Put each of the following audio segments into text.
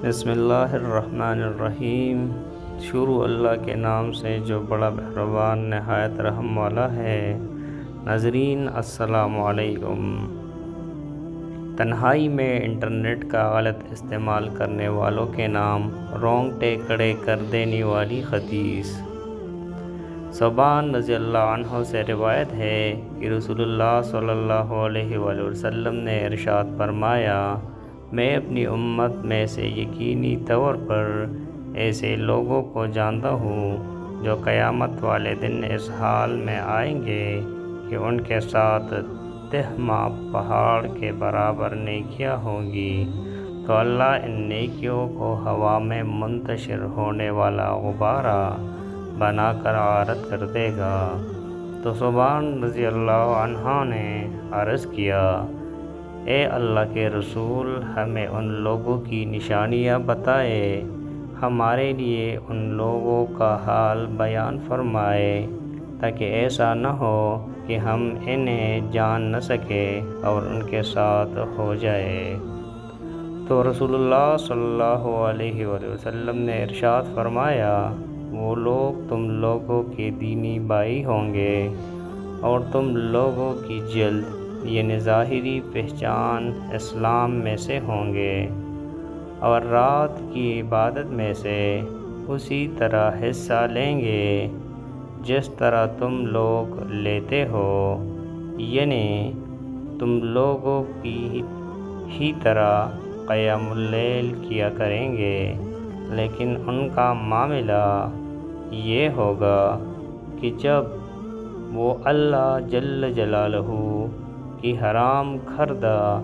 بسم اللہ الرحمن الرحیم۔ شروع اللہ کے نام سے جو بڑا مہربان نہایت رحم والا ہے۔ ناظرین السلام علیکم۔ تنہائی میں انٹرنیٹ کا غلط استعمال کرنے والوں کے نام رونگٹے کھڑے کر دینے والی حدیث۔ ثوبان رضی اللہ عنہ سے روایت ہے کہ رسول اللہ صلی اللہ علیہ وآلہ وسلم نے ارشاد فرمایا، میں اپنی امت میں سے یقینی طور پر ایسے لوگوں کو جانتا ہوں جو قیامت والے دن اس حال میں آئیں گے کہ ان کے ساتھ تہمہ پہاڑ کے برابر نیکیاں ہوں گی، تو اللہ ان نیکیوں کو ہوا میں منتشر ہونے والا غبارہ بنا کر عارض کر دے گا۔ تو ثوبان رضی اللہ عنہ نے عرض کیا، اے اللہ کے رسول، ہمیں ان لوگوں کی نشانیاں بتائے، ہمارے لیے ان لوگوں کا حال بیان فرمائے تاکہ ایسا نہ ہو کہ ہم انہیں جان نہ سکیں اور ان کے ساتھ ہو جائے۔ تو رسول اللہ صلی اللہ علیہ وآلہ وسلم نے ارشاد فرمایا، وہ لوگ تم لوگوں کے دینی بھائی ہوں گے اور تم لوگوں کی جلد یعنی ظاہری پہچان اسلام میں سے ہوں گے اور رات کی عبادت میں سے اسی طرح حصہ لیں گے جس طرح تم لوگ لیتے ہو، یعنی تم لوگوں کی ہی طرح قیام اللیل کیا کریں گے، لیکن ان کا معاملہ یہ ہوگا کہ جب وہ اللہ جل جلالہ کی حرام کردہ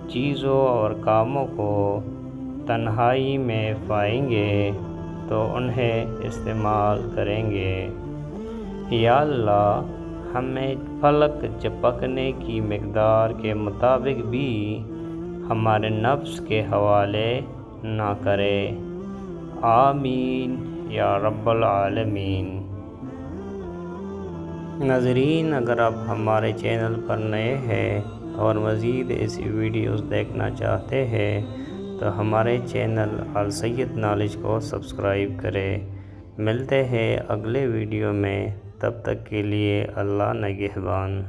چیزوں اور کاموں کو تنہائی میں پائیں گے تو انہیں استعمال کریں گے۔ یا اللہ، ہمیں پلک جھپکنے کی مقدار کے مطابق بھی ہمارے نفس کے حوالے نہ کرے، آمین یا رب العالمین۔ ناظرین، اگر آپ ہمارے چینل پر نئے ہیں اور مزید ایسی ویڈیوز دیکھنا چاہتے ہیں تو ہمارے چینل السید نالج کو سبسکرائب کریں۔ ملتے ہیں اگلے ویڈیو میں، تب تک کے لیے اللہ نگہبان۔